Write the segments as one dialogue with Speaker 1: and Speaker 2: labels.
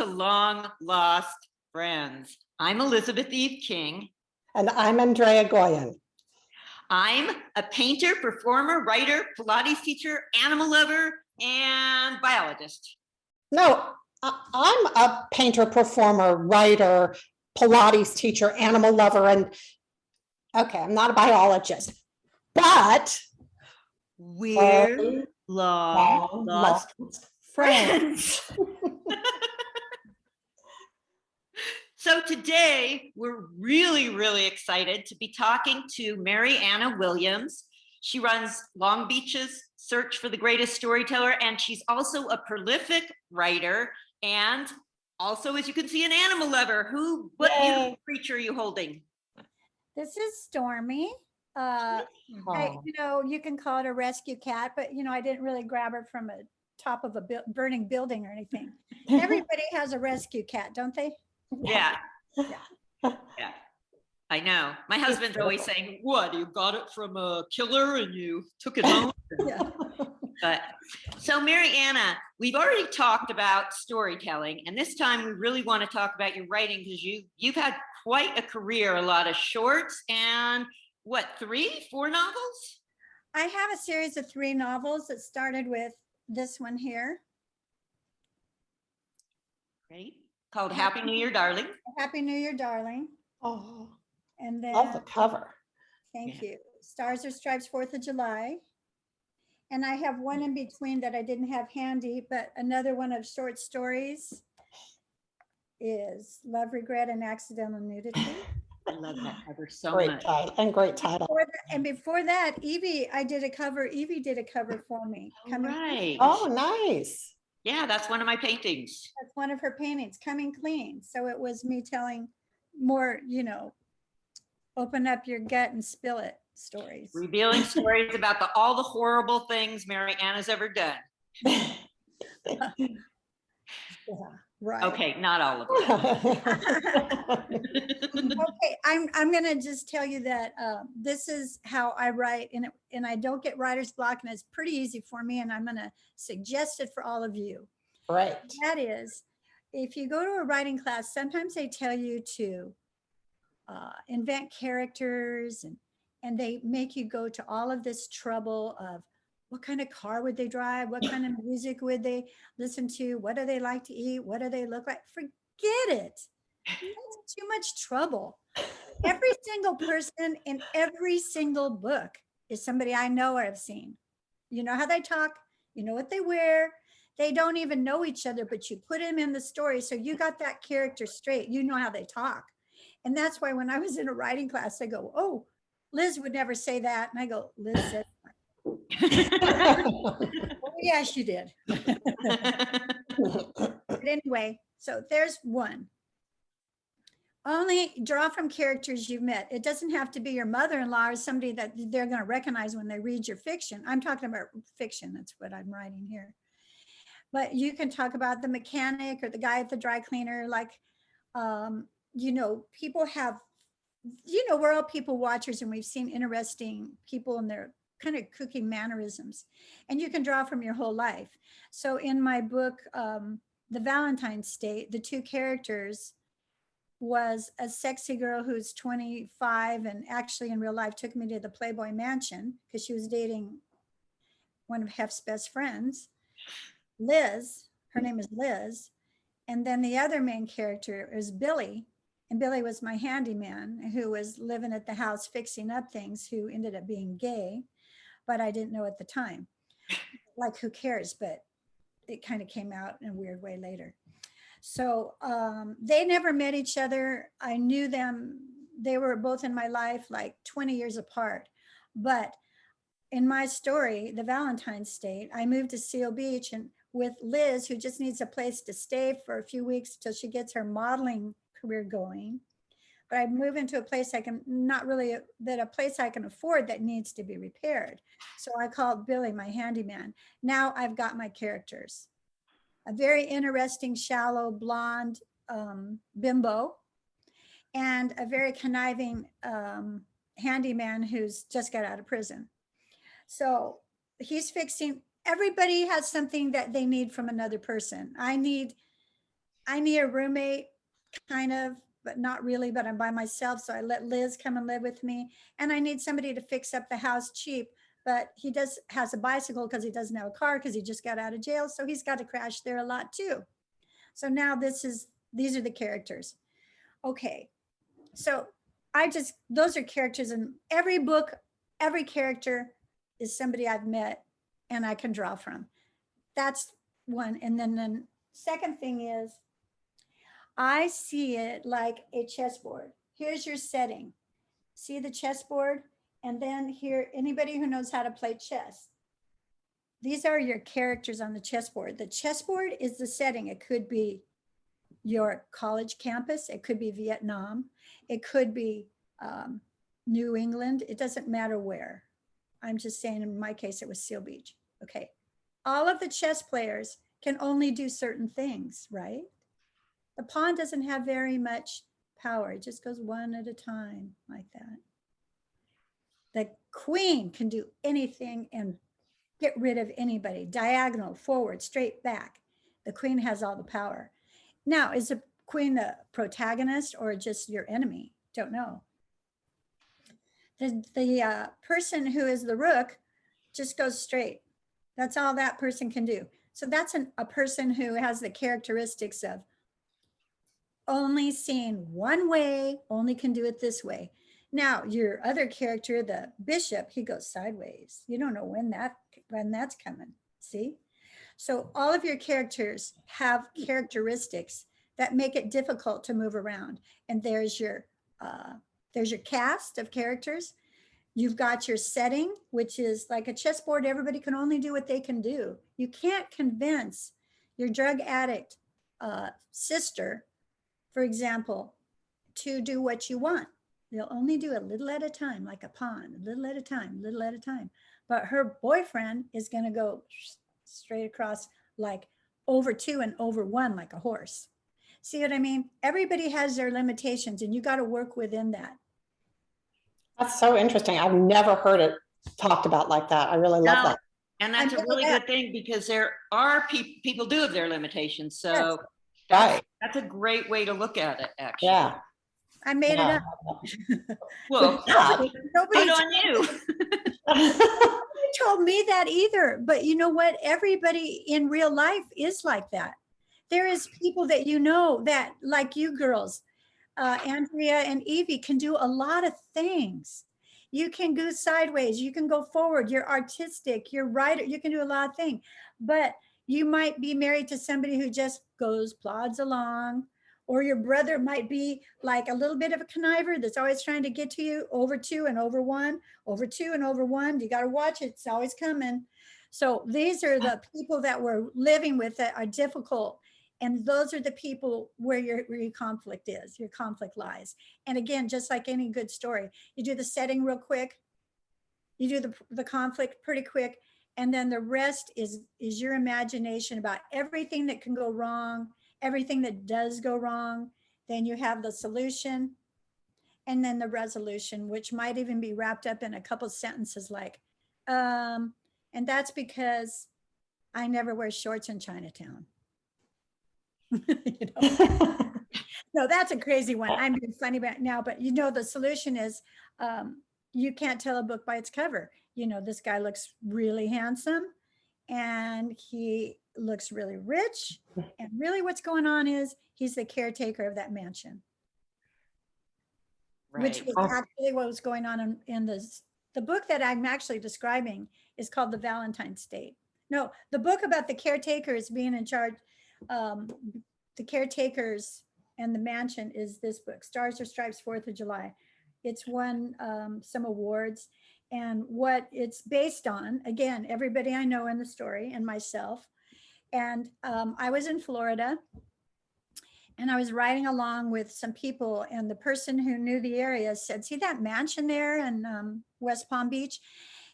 Speaker 1: to Long Lost Friends. I'm Elizabeth Eve King.
Speaker 2: And I'm Andrea Goyan.
Speaker 1: I'm a painter, performer, writer, Pilates teacher, animal lover, and biologist.
Speaker 2: No, I'm a painter, performer, writer, Pilates teacher, animal lover, and okay, I'm not a biologist, but
Speaker 1: we're long lost friends. So today we're really excited to be talking to Mariana Williams. She runs Long Beach's Search for the Greatest Storyteller, and she's also a prolific writer and also, as you can see, an animal lover. What beautiful creature are you holding?
Speaker 3: This is Stormy. You can call it a rescue cat, but I didn't really grab her from a top of a burning building or anything. Everybody has a rescue cat, don't they?
Speaker 1: Yeah. I know. My husband's always saying, "What? You got it from a killer and you took it home?"
Speaker 3: Yeah.
Speaker 1: But so, Mariana, we've already talked about storytelling, and this time we really want to talk about your writing because you've had quite a career. A lot of shorts and what, 4 novels?
Speaker 3: I have a series of 3 novels that started with this one here.
Speaker 1: Great. Called Happy New Year, Darling.
Speaker 3: Happy New Year, Darling.
Speaker 2: Oh,
Speaker 3: and then
Speaker 2: love the cover.
Speaker 3: Thank you. Stars or Stripes, 4th of July. And I have one in between that I didn't have handy, but another one of short stories is Love, Regret, and Accidental Nudity.
Speaker 1: I love that cover so
Speaker 2: Great
Speaker 1: much.
Speaker 2: title, and great title.
Speaker 3: Before that, Evie did a cover for me.
Speaker 1: Right.
Speaker 2: Oh, nice.
Speaker 1: Yeah, that's one of my paintings.
Speaker 3: That's one of her paintings, Coming Clean. So it was me telling more, open up your gut and spill it stories.
Speaker 1: Revealing stories about all the horrible things Mariana's ever done.
Speaker 3: Yeah, right.
Speaker 1: Okay, not all of them.
Speaker 3: Okay, I'm gonna just tell you that this is how I write, and I don't get writer's block, and it's pretty easy for me, and I'm gonna suggest it for all of you.
Speaker 2: Right.
Speaker 3: That is, if you go to a writing class, sometimes they tell you to invent characters, and they make you go to all of this trouble of what kind of car would they drive, what kind of music would they listen to, what do they like to eat, what do they look like. Forget it. That's too much trouble. Every single person in every single book is somebody I know or have seen. You know how they talk, you know what they wear. They don't even know each other, but you put them in the story, so you got that character straight. You know how they talk. And that's why when I was in a writing class, they go, "Oh, Liz would never say that." And I go, "Liz said that." Oh, yeah, she did. But anyway, so there's one. Only draw from characters you've met. It doesn't have to be your mother-in-law or somebody that they're going to recognize when they read your fiction. I'm talking about fiction. That's what I'm writing here. But you can talk about the mechanic or the guy at the dry cleaner. Like, people have, we're all people watchers, and we've seen interesting people in their kind of cooking mannerisms, and you can draw from your whole life. So in my book, The Valentines State, the 2 characters was a sexy girl who's 25 and actually in real life took me to the Playboy Mansion because she was dating one of Hef's best friends, Liz. Her name is Liz. And then the other main character is Billy. And Billy was my handyman who was living at the house fixing up things, who ended up being gay, but I didn't know at the time. Like, who cares? But it kind of came out in a weird way later. So they never met each other. I knew them. They were both in my life like 20 years apart. But in my story, The Valentines State, I moved to Seal Beach and with Liz, who just needs a place to stay for a few weeks till she gets her modeling career going. But I move into a place a place I can afford that needs to be repaired. So I called Billy my handyman. Now I've got my characters. A very interesting, shallow, blonde bimbo, and a very conniving handyman who's just got out of prison. So he's fixing, everybody has something that they need from another person. I I need a roommate, kind of, but not really, but I'm by myself. So I let Liz come and live with me. And I need somebody to fix up the house cheap, but he has a bicycle because he doesn't have a car because he just got out of jail. So he's got to crash there a lot too. So now these are the characters. Okay. So those are characters in every book. Every character is somebody I've met and I can draw from. That's one. And then the second thing is, I see it like a chessboard. Here's your setting. See the chessboard? And then here, anybody who knows how to play chess, these are your characters on the chessboard. The chessboard is the setting. It could be your college campus. It could be Vietnam. It could be New England. It doesn't matter where. I'm just saying in my case, it was Seal Beach. Okay. All of the chess players can only do certain things, right? The pawn doesn't have very much power. It just goes one at a time like that. The queen can do anything and get rid of anybody, diagonal, forward, straight, back. The queen has all the power. Now, is the queen the protagonist or just your enemy? Don't know. The person who is the rook just goes straight. That's all that person can do. So that's a person who has the characteristics of only seeing one way, only can do it this way. Now, your other character, the bishop, he goes sideways. You don't know when that's coming. See? So all of your characters have characteristics that make it difficult to move around. And there's your cast of characters. You've got your setting, which is like a chessboard. Everybody can only do what they can do. You can't convince your drug addict sister, for example, to do what you want. They'll only do a little at a time, like a pawn, a little at a time, little at a time. But her boyfriend is going to go straight across, like over 2 and over 1, like a horse. See what I mean? Everybody has their limitations and you got to work within that.
Speaker 2: That's so interesting. I've never heard it talked about like that. I really love that.
Speaker 1: And that's a really good thing because there are people do have their limitations. So
Speaker 2: Right.
Speaker 1: that's a great way to look at it, actually.
Speaker 2: Yeah.
Speaker 3: I made it up.
Speaker 1: Well,
Speaker 3: Nobody
Speaker 1: good on you.
Speaker 3: told me that either. But you know what? Everybody in real life is like that. There is people that you know that, like you girls, Andrea and Evie, can do a lot of things. You can go sideways. You can go forward. You're artistic. You're writer. You can do a lot of things. But you might be married to somebody who just plods along. Or your brother might be like a little bit of a conniver that's always trying to get to you, over 2 and over 1, over 2 and over 1. You got to watch it. It's always coming. So these are the people that we're living with that are difficult. And those are the people where your conflict is, your conflict lies. And again, just like any good story, you do the setting real quick, you do the conflict pretty quick, and then the rest is your imagination about everything that can go wrong, everything that does go wrong. Then you have the solution and then the resolution, which might even be wrapped up in a couple sentences like, and that's because I never wear shorts in Chinatown. You know? No, that's a crazy one. I'm being funny about it now, but you know, the solution is you can't tell a book by its cover. You know, this guy looks really handsome and he looks really rich. And really what's going on is he's the caretaker of that mansion. Right. Which was actually what was going on in the book that I'm actually describing is called The Valentines State. No, the book about the caretakers being in charge, the caretakers and the mansion is this book, Stars or Stripes, 4th of July. It's won some awards. And what it's based on, again, everybody I know in the story and myself. And I was in Florida and I was riding along with some people, and the person who knew the area said, see that mansion there in West Palm Beach?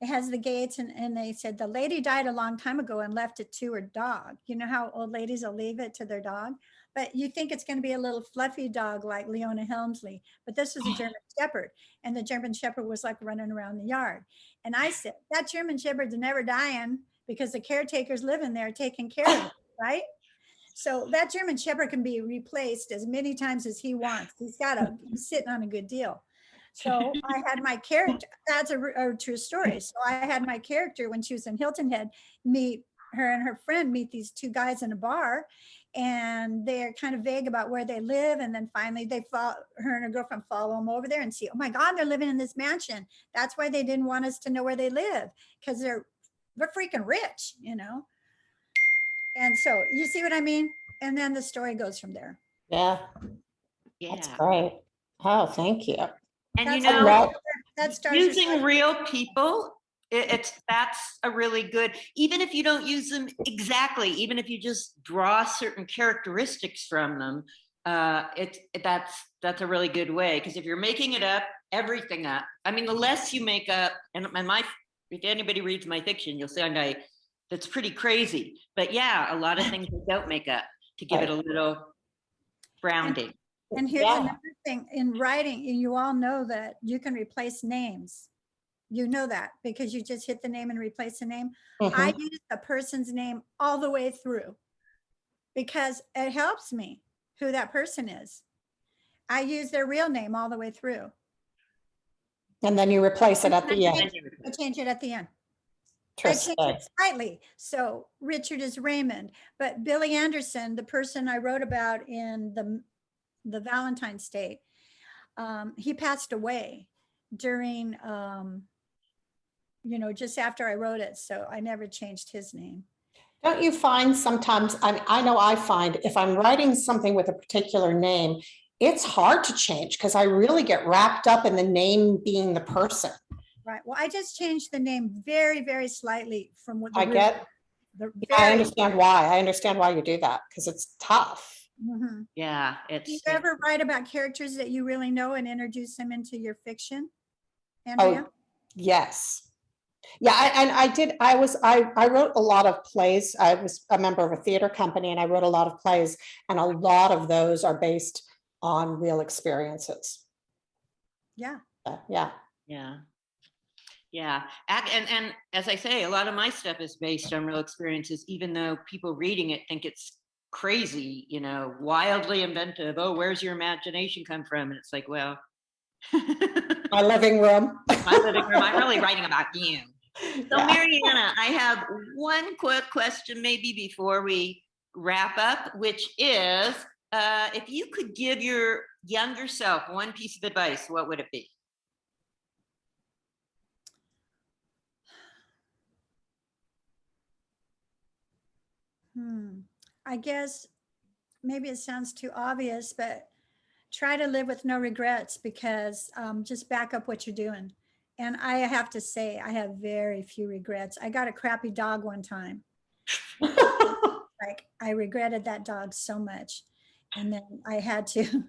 Speaker 3: It has the gates, and they said the lady died a long time ago and left it to her dog. You know how old ladies will leave it to their dog? But you think it's going to be a little fluffy dog like Leona Helmsley, but this was a German Shepherd, and the German Shepherd was like running around the yard. And I said, that German Shepherd's never dying because the caretaker's living there taking care of it, right? So that German Shepherd can be replaced as many times as he wants. He's sitting on a good deal. So I had my character, that's a true story. So I had my character when she was in Hilton Head meet her and her friend meet these two guys in a bar, and they're kind of vague about where they live. And then finally her and her girlfriend follow them over there and see, oh my God, they're living in this mansion. That's why they didn't want us to know where they live, because they're freaking rich, you know? And so you see what I mean? And then the story goes from there.
Speaker 2: Yeah,
Speaker 1: Yeah.
Speaker 2: that's great. Oh, thank you.
Speaker 1: And you
Speaker 3: That's
Speaker 1: know,
Speaker 2: Right.
Speaker 3: that starts
Speaker 1: using real people, that's a really good, even if you don't use them exactly, even if you just draw certain characteristics from them, that's a really good way. Because if you're making it up, everything up, I mean, the less you make up, and if anybody reads my fiction, you'll see that's pretty crazy. But yeah, a lot of things we don't make up to give it a little grounding.
Speaker 3: And here's
Speaker 2: Yeah.
Speaker 3: another thing in writing, you all know that you can replace names. You know that because you just hit the name and replace the name. I
Speaker 2: Mhm.
Speaker 3: use a person's name all the way through because it helps me who that person is. I use their real name all the way through.
Speaker 2: And then you replace it at the end.
Speaker 3: I change it at the end. I
Speaker 2: Interesting.
Speaker 3: changed it slightly. So Richard is Raymond, but Billy Anderson, the person I wrote about in the Valentines State, he passed away during, just after I wrote it. So I never changed his name.
Speaker 2: Don't you find sometimes, I know I find if I'm writing something with a particular name, it's hard to change because I really get wrapped up in the name being the person.
Speaker 3: Right. Well, I just changed the name very, very slightly from what
Speaker 2: I understand why. I understand why you do that because it's tough.
Speaker 3: Mhm.
Speaker 1: Yeah,
Speaker 3: Do you ever write about characters that you really know and introduce them into your fiction, Andrea?
Speaker 2: Oh, yes. Yeah, I wrote a lot of plays. I was a member of a theater company and I wrote a lot of plays, and a lot of those are based on real experiences.
Speaker 3: Yeah.
Speaker 2: Yeah.
Speaker 1: Yeah. Yeah. And as I say, a lot of my stuff is based on real experiences, even though people reading it think it's crazy, wildly inventive. Oh, where's your imagination come from? And it's like, well,
Speaker 2: My living room.
Speaker 1: my living room. I'm really writing about you. So
Speaker 2: Yeah.
Speaker 1: Mariana, I have one quick question maybe before we wrap up, which is, if you could give your younger self one piece of advice, what would it be?
Speaker 3: I guess maybe it sounds too obvious, but try to live with no regrets, because just back up what you're doing. And I have to say, I have very few regrets. I got a crappy dog one time. Like, I regretted that dog so much. And then I had to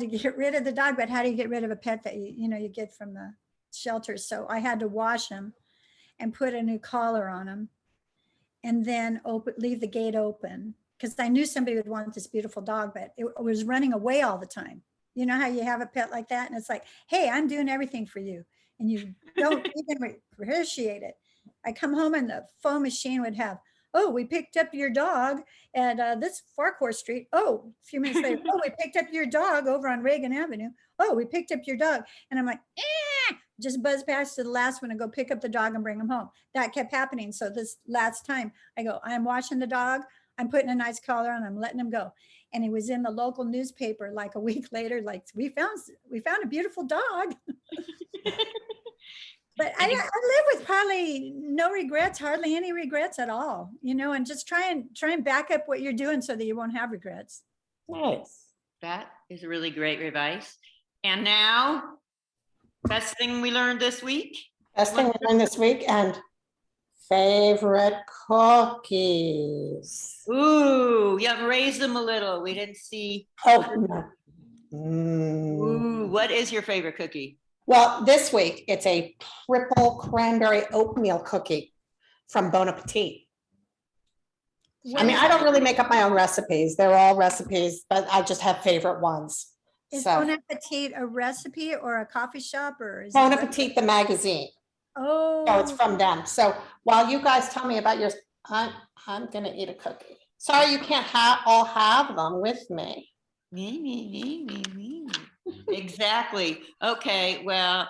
Speaker 3: get rid of the dog. But how do you get rid of a pet that you get from the shelter? So I had to wash him and put a new collar on him, and then leave the gate open, because I knew somebody would want this beautiful dog, but it was running away all the time. You know how you have a pet like that, and it's like, hey, I'm doing everything for you, and you don't even appreciate it. I come home and the phone machine would have, oh, we picked up your dog at this Farquhar Street. Oh, a few minutes later, oh, we picked up your dog over on Reagan Avenue. Oh, we picked up your dog. And I'm like, just buzz past to the last one and go pick up the dog and bring him home. That kept happening. So this last time I go, I'm washing the dog. I'm putting a nice collar on, I'm letting him go. And he was in the local newspaper like a week later, like, we found a beautiful dog. But I live with probably no regrets, hardly any regrets at all, and just try and back up what you're doing so that you won't have regrets.
Speaker 2: Nice.
Speaker 1: That is a really great advice. And now, best thing we learned this week?
Speaker 2: Best thing we learned this week, and favorite cookies.
Speaker 1: Ooh, yeah, raise them a little. We didn't see.
Speaker 2: Oh, no.
Speaker 1: Ooh, what is your favorite cookie?
Speaker 2: Well, this week it's a triple cranberry oatmeal cookie from Bon Appetit. I mean, I don't really make up my own recipes. They're all recipes, but I just have favorite ones.
Speaker 3: Is Bon Appetit a recipe or a coffee shop, or is
Speaker 2: Bon Appetit, the magazine?
Speaker 3: Oh,
Speaker 2: So it's from them. So while you guys tell me about yours, I'm gonna eat a cookie. Sorry, you can't all have them with me.
Speaker 1: Exactly. Okay, well,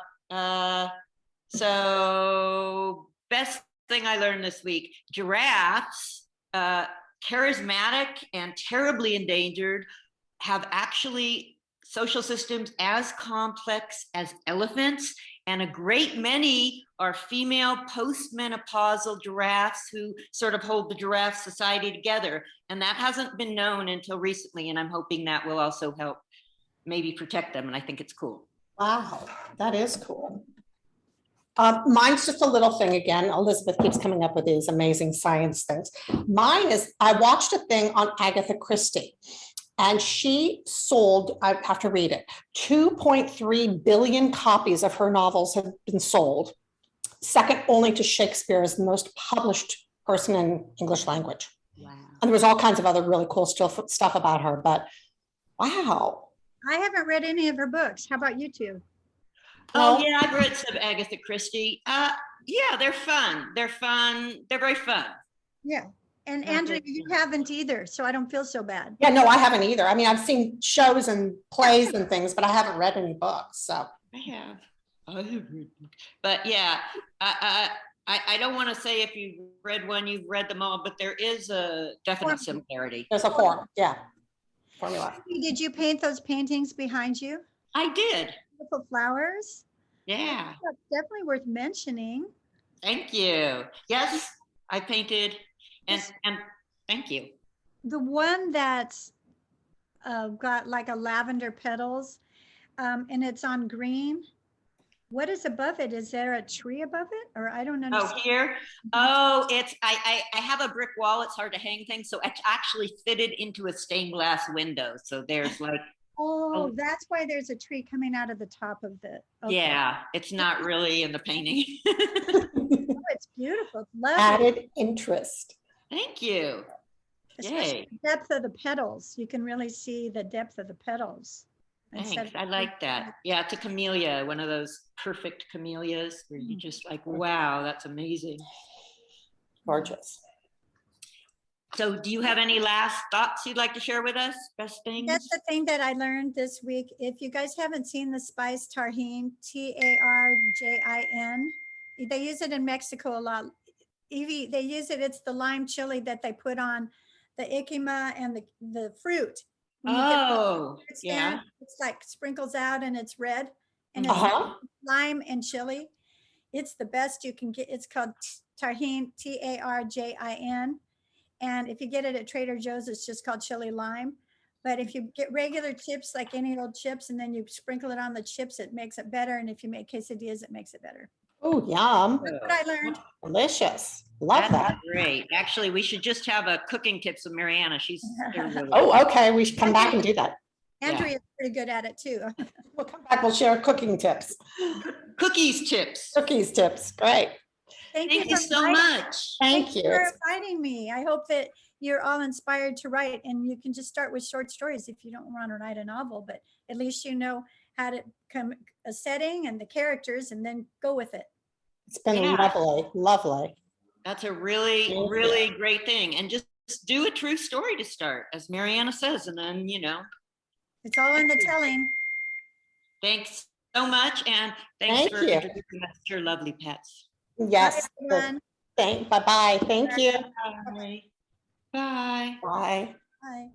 Speaker 1: so best thing I learned this week, giraffes, charismatic and terribly endangered, have actually social systems as complex as elephants, and a great many are female postmenopausal giraffes who sort of hold the giraffe society together. And that hasn't been known until recently, and I'm hoping that will also help maybe protect them, and I think it's cool.
Speaker 2: Wow, that is cool. Mine's just a little thing again. Elizabeth keeps coming up with these amazing science things. Mine is, I watched a thing on Agatha Christie, and she sold, I have to read it, 2.3 billion copies of her novels have been sold, second only to Shakespeare as the most published person in English language.
Speaker 1: Wow.
Speaker 2: And there was all kinds of other really cool stuff about her, but wow.
Speaker 3: I haven't read any of her books. How about you two?
Speaker 1: Oh yeah, I've read some Agatha Christie. Yeah, they're fun. They're fun. They're very fun.
Speaker 3: Yeah. And Andrea, you haven't either, so I don't feel so bad.
Speaker 2: Yeah, no, I haven't either. I mean, I've seen shows and plays and things, but I haven't read any books. So
Speaker 1: I have. But yeah, I don't want to say if you've read one, you've read them all, but there is a definite similarity.
Speaker 2: there's a formula.
Speaker 3: Did you paint those paintings behind you?
Speaker 1: I did.
Speaker 3: Beautiful flowers.
Speaker 1: Yeah.
Speaker 3: That's definitely worth mentioning.
Speaker 1: Thank you. Yes, I painted, and thank you.
Speaker 3: The one that's got like a lavender petals, and it's on green. What is above it? Is there a tree above it? Or I don't understand.
Speaker 1: Oh, here? Oh, it's, I have a brick wall. It's hard to hang things. So it's actually fitted into a stained glass window. So there's like,
Speaker 3: Oh, that's why there's a tree coming out of the top of the. Okay.
Speaker 1: yeah, it's not really in the painting.
Speaker 3: Oh, it's beautiful. It's lovely.
Speaker 2: Added interest.
Speaker 1: Thank you.
Speaker 3: Especially
Speaker 1: Yay.
Speaker 3: the depth of the petals. You can really see the depth of the petals.
Speaker 1: Thanks. I like that. Yeah, it's a camellia, one of those perfect camellias where you just like, wow, that's amazing.
Speaker 2: Gorgeous.
Speaker 1: So do you have any last thoughts you'd like to share with us? Best things?
Speaker 3: That's the thing that I learned this week. If you guys haven't seen the spice tarjin, Tarjin, they use it in Mexico a lot. Evie, they use it, it's the lime chili that they put on the ikima and the fruit. When you get
Speaker 1: Oh,
Speaker 3: the
Speaker 1: yeah.
Speaker 3: stand, it's like sprinkles out and it's red and it's lime and chili. It's the best you can get. It's called tarjin, Tarjin. And if you get it at Trader Joe's, it's just called chili lime. But if you get regular chips, like any old chips, and then you sprinkle it on the chips, it makes it better. And if you make quesadillas, it makes it better.
Speaker 2: Oh, yum.
Speaker 3: That's what I learned.
Speaker 2: Delicious. Love that.
Speaker 1: Great. Actually, we should just have a cooking tips with Mariana. She's really
Speaker 2: Oh, okay. We should come back and do that.
Speaker 3: Andrea's pretty good at it too.
Speaker 2: We'll come back. We'll share cooking tips.
Speaker 1: cookies tips.
Speaker 2: Cookies tips. Great.
Speaker 1: Thank you so
Speaker 3: inviting-
Speaker 1: much.
Speaker 2: Thank you.
Speaker 3: for inviting me. I hope that you're all inspired to write, and you can just start with short stories if you don't want to write a novel, but at least you know how to come a setting and the characters and then go with it.
Speaker 2: It's been lovely. Lovely.
Speaker 1: That's a really, really great thing. And just do a true story to start, as Mariana says, and then, you know.
Speaker 3: It's all in the telling.
Speaker 1: Thanks so much. And thanks for introducing us to your lovely pets.
Speaker 2: Yes.
Speaker 3: Bye, everyone.
Speaker 2: Bye-bye. Thank you.
Speaker 1: Bye. Bye.
Speaker 2: Bye.
Speaker 3: Bye.